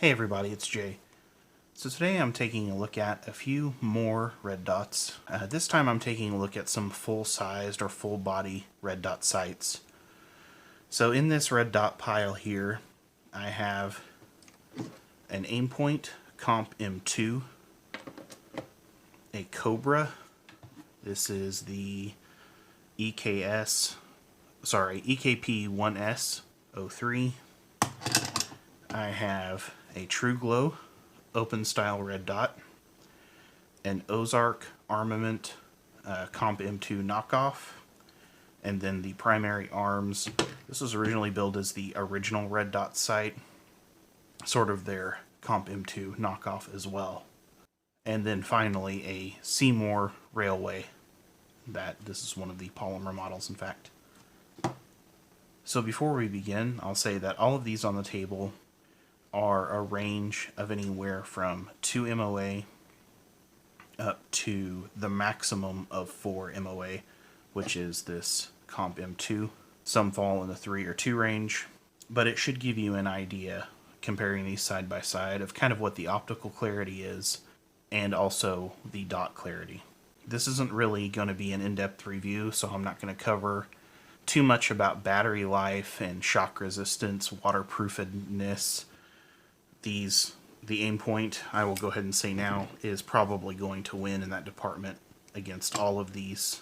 Hey everybody, it's Jay. So today I'm taking a look at a few more red dots. This time I'm taking a look at some full-sized or full-body red dot sights. So in this red dot pile here, I have an Aimpoint CompM2, a Kobra. This is the EKP1S03. I have a True Glow open style red dot, an Ozark Armament CompM2 knockoff, and then the primary arms. This was originally built as the original red dot sight, sort of their CompM2 knockoff as well. And then finally a Seymour Railway. This is one of the polymer models, in fact. So before we begin, I'll say that all of these on the table are a range of anywhere from 2 MOA up to the maximum of 4 MOA, which is this CompM2. Some fall in the 3 or 2 range, but it should give you an idea, comparing these side by side, of kind of what the optical clarity is and also the dot clarity. This isn't really going to be an in-depth review, so I'm not going to cover too much about battery life and shock resistance, waterproofedness. The Aimpoint, I will go ahead and say now, is probably going to win in that department against all of these.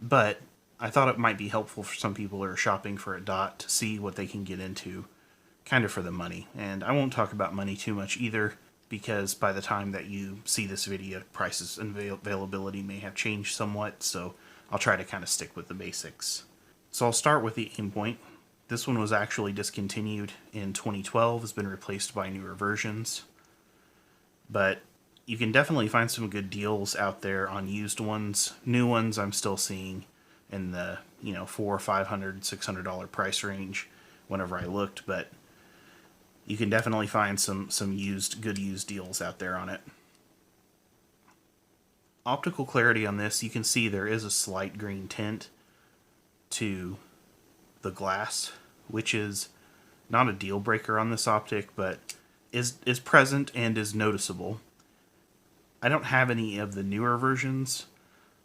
But I thought it might be helpful for some people who are shopping for a dot to see what they can get into, kind of for the money. And I won't talk about money too much either, because by the time that you see this video, prices and availability may have changed somewhat, so I'll try to kind of stick with the basics. So I'll start with the Aimpoint. This one was actually discontinued in 2012, has been replaced by newer versions. But you can definitely find some good deals out there on used ones. New ones I'm still seeing in the $400, $500, $600 price range whenever I looked, but you can definitely find some good used deals out there on it. Optical clarity on this, you can see there is a slight green tint to the glass, which is not a deal breaker on this optic, but is present and is noticeable. I don't have any of the newer versions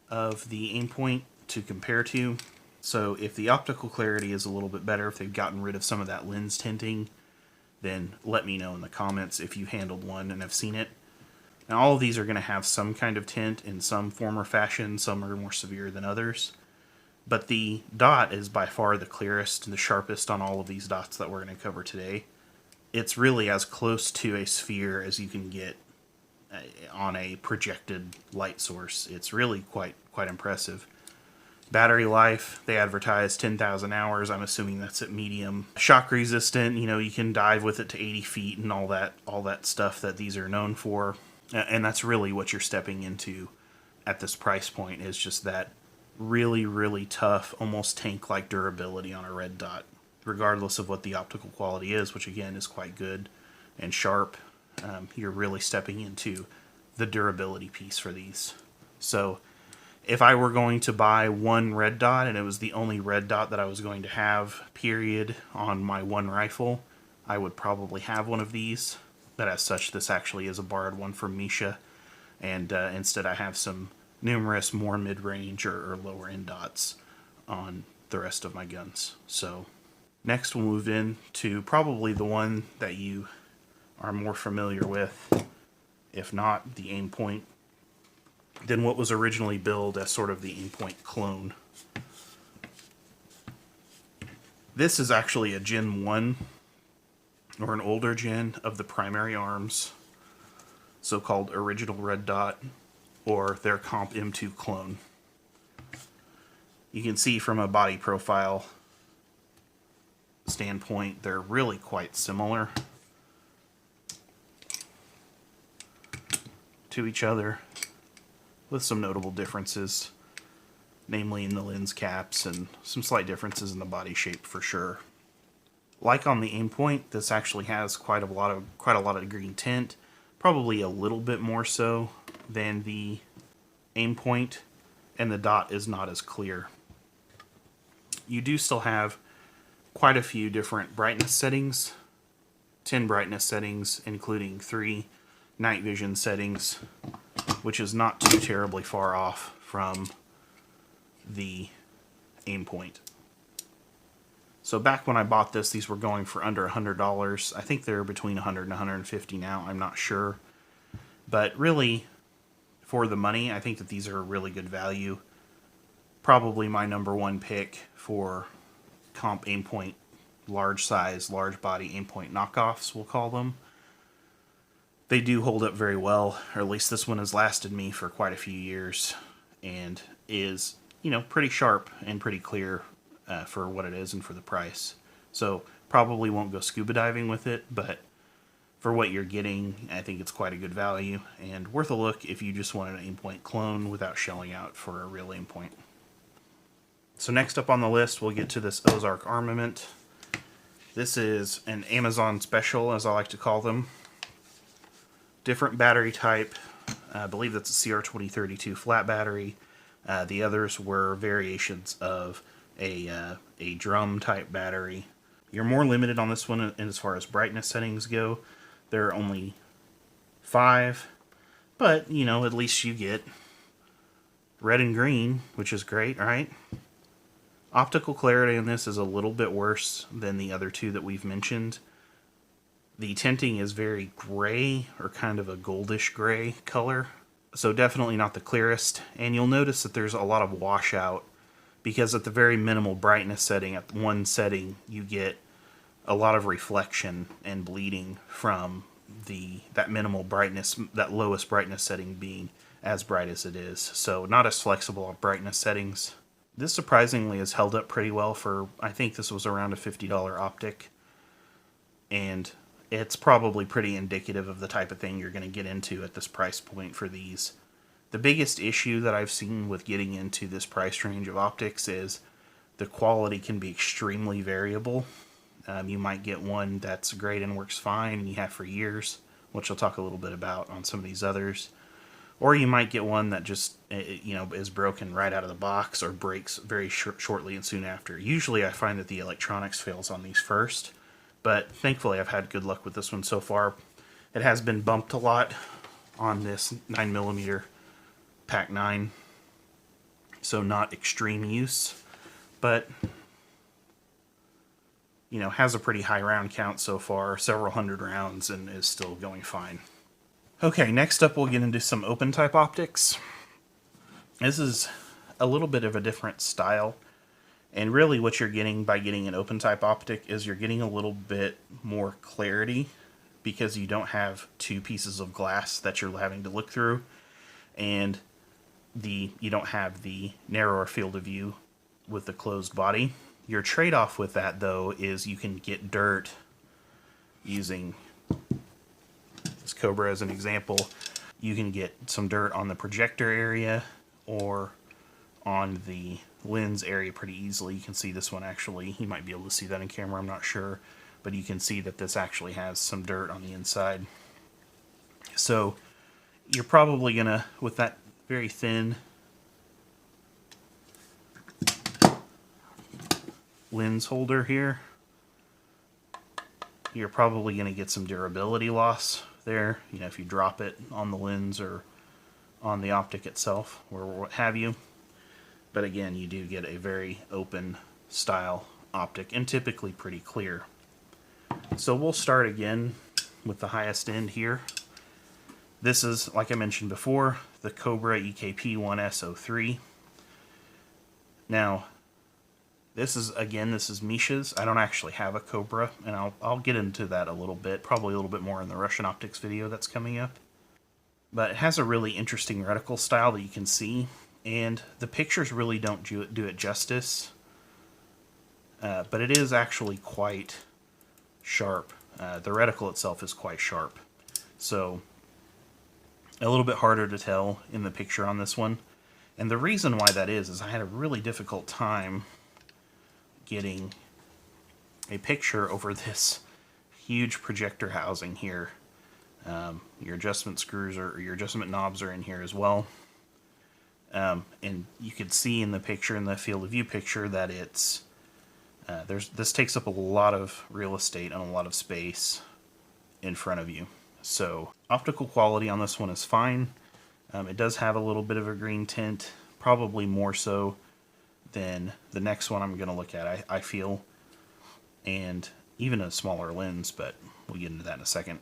of the Aimpoint to compare to, so if the optical clarity is a little bit better, if they've gotten rid of some of that lens tinting, then let me know in the comments if you handled one and have seen it. Now all of these are going to have some kind of tint in some form or fashion. Some are more severe than others. But the dot is by far the clearest and the sharpest on all of these dots that we're going to cover today. It's really as close to a sphere as you can get on a projected light source. It's really quite impressive. Battery life, they advertise 10,000 hours. I'm assuming that's at medium. Shock resistant, you can dive with it to 80 feet and all that stuff that these are known for. And that's really what you're stepping into at this price point, is just that really tough, almost tank-like durability on a red dot, regardless of what the optical quality is, which again is quite good and sharp. You're really stepping into the durability piece for these. So if I were going to buy one red dot and it was the only red dot that I was going to have, period, on my one rifle, I would probably have one of these. But as such, this actually is a borrowed one from Misha, and instead I have some numerous more mid-range or lower-end dots on the rest of my guns. So next we'll move in to probably the one that you are more familiar with, if not the Aimpoint, than what was originally billed as sort of the Aimpoint clone. This is actually a Gen 1, or an older gen, of the primary arms, so-called original red dot, or their CompM2 clone. You can see from a body profile standpoint, they're really quite similar to each other, with some notable differences, namely in the lens caps and some slight differences in the body shape for sure. Like on the Aimpoint, this actually has quite a lot of green tint, probably a little bit more so than the Aimpoint, and the dot is not as clear. You do still have quite a few different brightness settings 10 brightness settings, including 3 night vision settings, which is not too terribly far off from the Aimpoint. So back when I bought this, these were going for under $100. I think they're between $100 and $150 now. I'm not sure. But really, for the money, I think that these are a really good value. Probably my #1 pick for comp Aimpoint large size, large body Aimpoint knockoffs, we'll call them. They do hold up very well, or at least this one has lasted me for quite a few years and is, you know, pretty sharp and pretty clear for what it is and for the price. So probably won't go scuba diving with it, but for what you're getting, I think it's quite a good value and worth a look if you just want an Aimpoint clone without shelling out for a real Aimpoint. So next up on the list, we'll get to this Ozark armament. This is an Amazon special, as I like to call them. Different battery type. I believe that's a CR2032 flat battery. The others were variations of a drum type battery. You're more limited on this one as far as brightness settings go. There are only 5, but you know, at least you get red and green, which is great, right? Optical clarity in this is a little bit worse than the other 2 that we've mentioned. The tinting is very gray, or kind of a goldish gray color, so definitely not the clearest. And you'll notice that there's a lot of washout, because at the very minimal brightness setting, at one setting, you get a lot of reflection and bleeding from that minimal brightness, that lowest brightness setting being as bright as it is. So not as flexible on brightness settings. This surprisingly has held up pretty well for, I think this was around a $50 optic. And it's probably pretty indicative of the type of thing you're going to get into at this price point for these. The biggest issue that I've seen with getting into this price range of optics is the quality can be extremely variable. You might get one that's great and works fine and you have for years, which I'll talk a little bit about on some of these others. Or you might get one that just, you know, is broken right out of the box or breaks very shortly and soon after. Usually I find that the electronics fails on these first, but thankfully I've had good luck with this one so far. It has been bumped a lot on this 9mm Pac 9, so not extreme use, but you know, has a pretty high round count so far, several hundred rounds, and is still going fine. Okay, next up we'll get into some open type optics. This is a little bit of a different style, and really what you're getting by getting an open type optic is you're getting a little bit more clarity, because you don't have 2 pieces of glass that you're having to look through, and you don't have the narrower field of view with the closed body. Your trade-off with that, though, is you can get dirt using this Kobra as an example. You can get some dirt on the projector area or on the lens area pretty easily. You can see this one actually, you might be able to see that in camera, I'm not sure, but you can see that this actually has some dirt on the inside. So you're probably gonna, with that very thin lens holder here, you're probably going to get some durability loss there, you know, if you drop it on the lens or on the optic itself or what have you. But again, you do get a very open style optic and typically pretty clear. So we'll start again with the highest end here. This is, like I mentioned before, the Kobra EKP1S03. Now, this is Misha's. I don't actually have a Kobra, and I'll get into that a little bit, probably a little bit more in the Russian optics video that's coming up. But it has a really interesting reticle style that you can see, and the pictures really don't do it justice. But it is actually quite sharp. The reticle itself is quite sharp. So, a little bit harder to tell in the picture on this one. And the reason why that is I had a really difficult time getting a picture over this huge projector housing here. Your adjustment screws or your adjustment knobs are in here as well. And you could see in the picture, in the field of view picture, that it's this takes up a lot of real estate and a lot of space. in front of you. So optical quality on this one is fine. It does have a little bit of a green tint, probably more so than the next one I'm going to look at, I feel. And even a smaller lens, but we'll get into that in a second.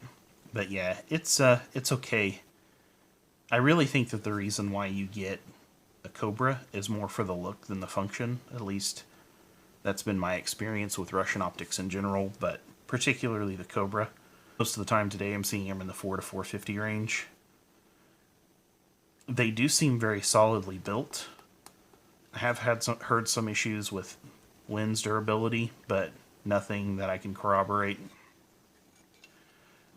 But yeah, it's okay. I really think that the reason why you get a Kobra is more for the look than the function. At least that's been my experience with Russian optics in general, but particularly the Kobra. Most of the time today I'm seeing them in the 4 to 450 range. They do seem very solidly built. I have heard some issues with lens durability, but nothing that I can corroborate.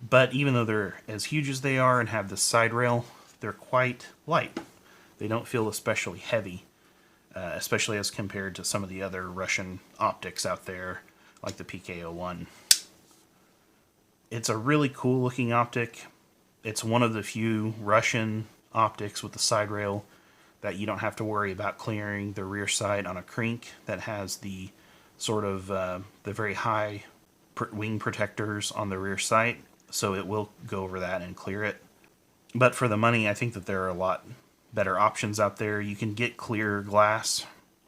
But even though they're as huge as they are and have this side rail, they're quite light. They don't feel especially heavy, especially as compared to some of the other Russian optics out there, like the PK01. It's a really cool looking optic. It's one of the few Russian optics with the side rail that you don't have to worry about clearing the rear sight on a crink that has the sort of the very high wing protectors on the rear sight, so it will go over that and clear it. But for the money, I think that there are a lot better options out there. You can get clear glass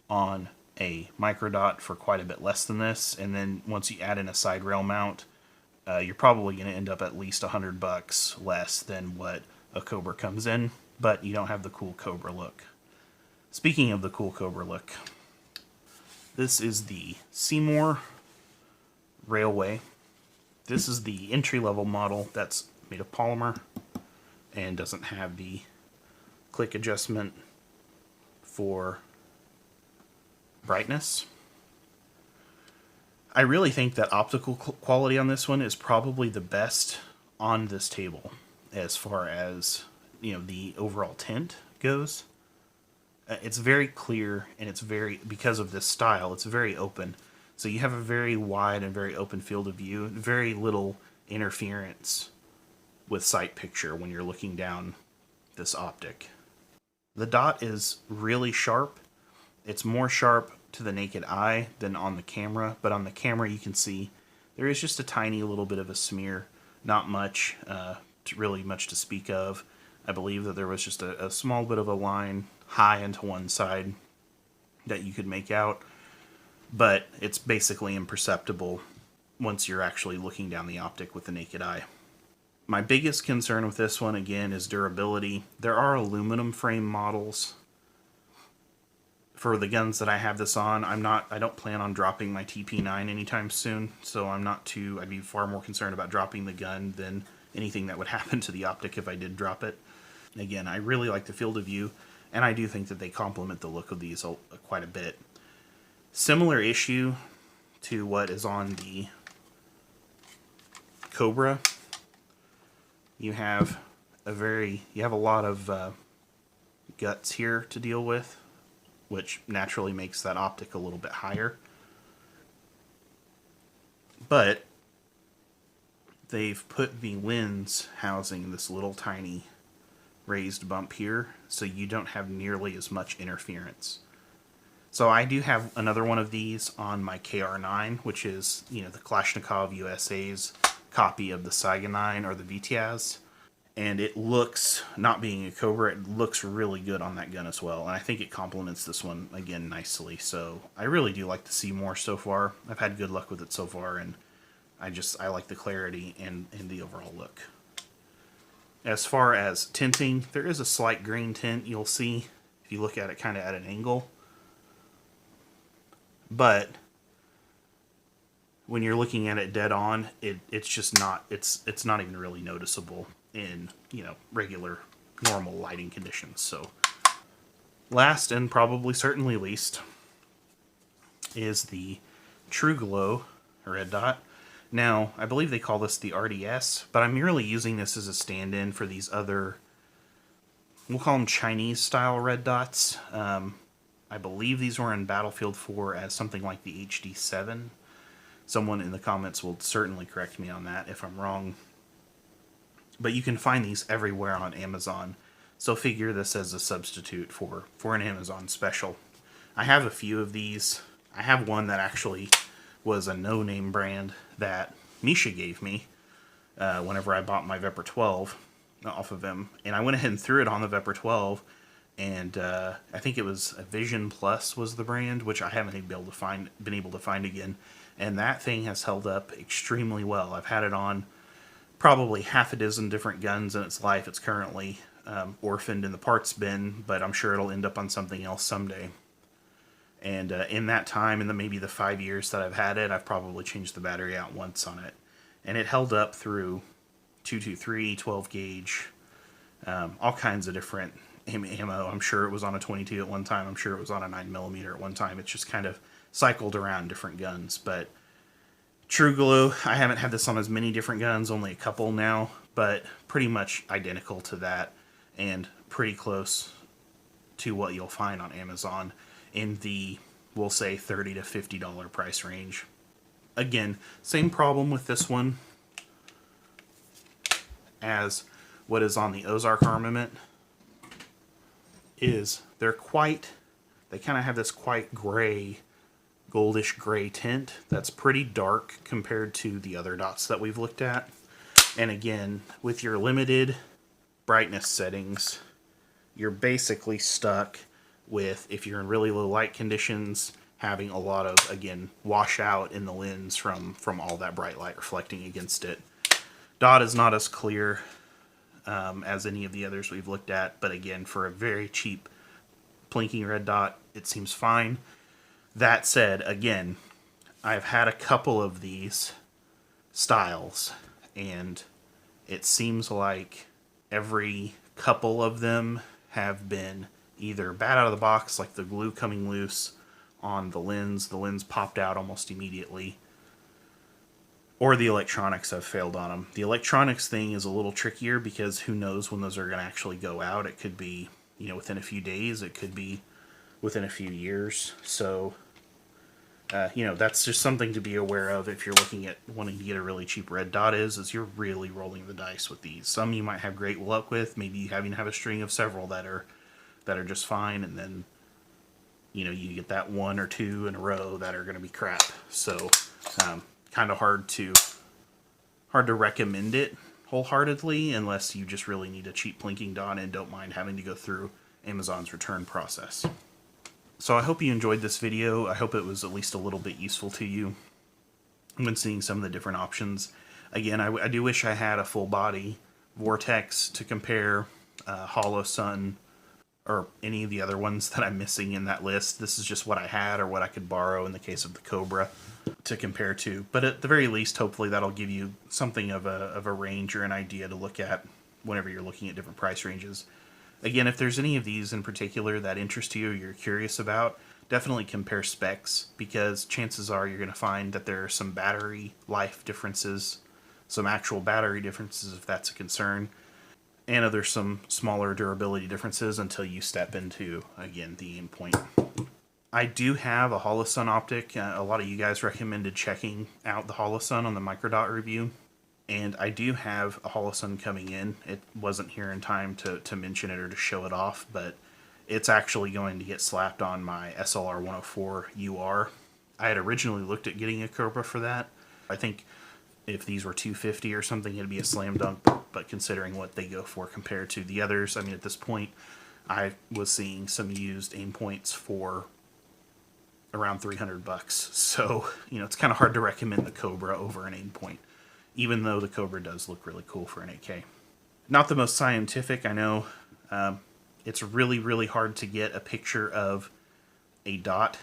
on a microdot for quite a bit less than this, and then once you add in a side rail mount, you're probably going to end up at least $100 less than what a Kobra comes in, but you don't have the cool Kobra look. Speaking of the cool Kobra look, this is the Seymour Railway. This is the entry-level model that's made of polymer and doesn't have the click adjustment for brightness. I really think that optical quality on this one is probably the best on this table as far as, you know, the overall tint goes. It's very clear, and it's very, because of this style, it's very open. So you have a very wide and very open field of view, very little interference with sight picture when you're looking down this optic. The dot is really sharp. It's more sharp to the naked eye than on the camera, but on the camera you can see there is just a tiny little bit of a smear, not much, really much to speak of. I believe that there was just a small bit of a line high into one side that you could make out, but it's basically imperceptible once you're actually looking down the optic with the naked eye. My biggest concern with this one, again, is durability. There are aluminum frame models for the guns that I have this on. I don't plan on dropping my TP9 anytime soon, so I'd be far more concerned about dropping the gun than anything that would happen to the optic if I did drop it. Again, I really like the field of view, and I do think that they complement the look of these quite a bit. Similar issue to what is on the Kobra. You have a lot of guts here to deal with, which naturally makes that optic a little bit higher. But they've put the lens housing in this little tiny raised bump here, so you don't have nearly as much interference. So I do have another one of these on my KR9, which is, you know, the Kalashnikov USA's copy of the Saiga 9 or the VTAZ. And it looks, not being a Kobra, it looks really good on that gun as well. And I think it complements this one, again, nicely. So I really do like the Seymour so far. I've had good luck with it so far, and I like the clarity and the overall look. As far as tinting, there is a slight green tint you'll see if you look at it kind of at an angle. But when you're looking at it dead on, it's just not, it's not even really noticeable in, you know, regular normal lighting conditions. So last and probably certainly least is the True Glow red dot. Now, I believe they call this the RDS, but I'm merely using this as a stand-in for these other, we'll call them Chinese-style red dots. I believe these were in Battlefield 4 as something like the HD7. Someone in the comments will certainly correct me on that if I'm wrong. But you can find these everywhere on Amazon, so figure this as a substitute for an Amazon special. I have a few of these. I have one that actually was a no-name brand that Misha gave me, whenever I bought my Vepr 12 off of him. And I went ahead and threw it on the Vepr 12, and I think it was a Vision Plus was the brand, which I haven't been able to find again. And that thing has held up extremely well. I've had it on probably half a dozen different guns in its life. It's currently orphaned in the parts bin, but I'm sure it'll end up on something else someday. And in that time, in maybe the 5 years that I've had it, I've probably changed the battery out once on it. And it held up through 223, 12 gauge, all kinds of different ammo. I'm sure it was on a 22 at one time. I'm sure it was on a 9mm at one time. It's just kind of cycled around different guns. But True Glow, I haven't had this on as many different guns, only a couple now, but pretty much identical to that and pretty close to what you'll find on Amazon in the, we'll say, $30 to $50 price range. Again, same problem with this one as what is on the Ozark Armament, is they kind of have this quite gray, goldish gray tint that's pretty dark compared to the other dots that we've looked at. And again, with your limited brightness settings, you're basically stuck with, if you're in really low light conditions, having a lot of, again, washout in the lens from all that bright light reflecting against it. Dot is not as clear as any of the others we've looked at, but again, for a very cheap blinking red dot, it seems fine. That said, again, I've had a couple of these styles, and it seems like every couple of them have been either bad out of the box, like the glue coming loose on the lens popped out almost immediately, or the electronics have failed on them. The electronics thing is a little trickier because who knows when those are going to actually go out. It could be, within a few days, it could be within a few years. So, that's just something to be aware of if you're looking at wanting to get a really cheap red dot is you're really rolling the dice with these. Some you might have great luck with, maybe you even have a string of several that are just fine, and then you get that one or two in a row that are going to be crap. So kind of hard to recommend it wholeheartedly unless you just really need a cheap blinking dot and don't mind having to go through Amazon's return process. So I hope you enjoyed this video. I hope it was at least a little bit useful to you when seeing some of the different options. Again, I do wish I had a full body Vortex to compare, Hollow Sun, or any of the other ones that I'm missing in that list. This is just what I had or what I could borrow in the case of the Kobra to compare to. But at the very least, hopefully that'll give you something of a range or an idea to look at whenever you're looking at different price ranges. Again, if there's any of these in particular that interest you or you're curious about, definitely compare specs, because chances are you're going to find that there are some battery life differences, some actual battery differences if that's a concern, and there's some smaller durability differences until you step into, again, the Aimpoint. I do have a Holosun optic. A lot of you guys recommended checking out the Holosun on the Microdot review. And I do have a Holosun coming in. It wasn't here in time to mention it or to show it off, but it's actually going to get slapped on my SLR 104 UR. I had originally looked at getting a Kobra for that. I think if these were $250 or something, it'd be a slam dunk, but considering what they go for compared to the others, I mean, at this point, I was seeing some used Aimpoints for around $300. So, it's kind of hard to recommend the Kobra over an Aimpoint, even though the Kobra does look really cool for an 8K. Not the most scientific, I know. It's really, really hard to get a picture of a dot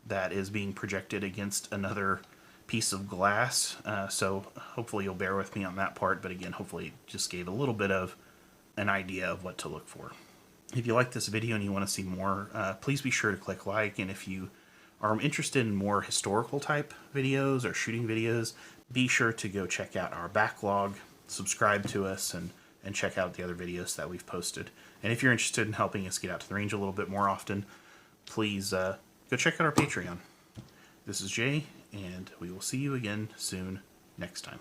that is being projected against another piece of glass, so hopefully you'll bear with me on that part, but again, hopefully it just gave a little bit of an idea of what to look for. If you like this video and you want to see more, please be sure to click like, and if you are interested in more historical type videos or shooting videos, be sure to go check out our backlog, subscribe to us, and check out the other videos that we've posted. And if you're interested in helping us get out to the range a little bit more often, please go check out our Patreon. This is Jay, and we will see you again soon next time.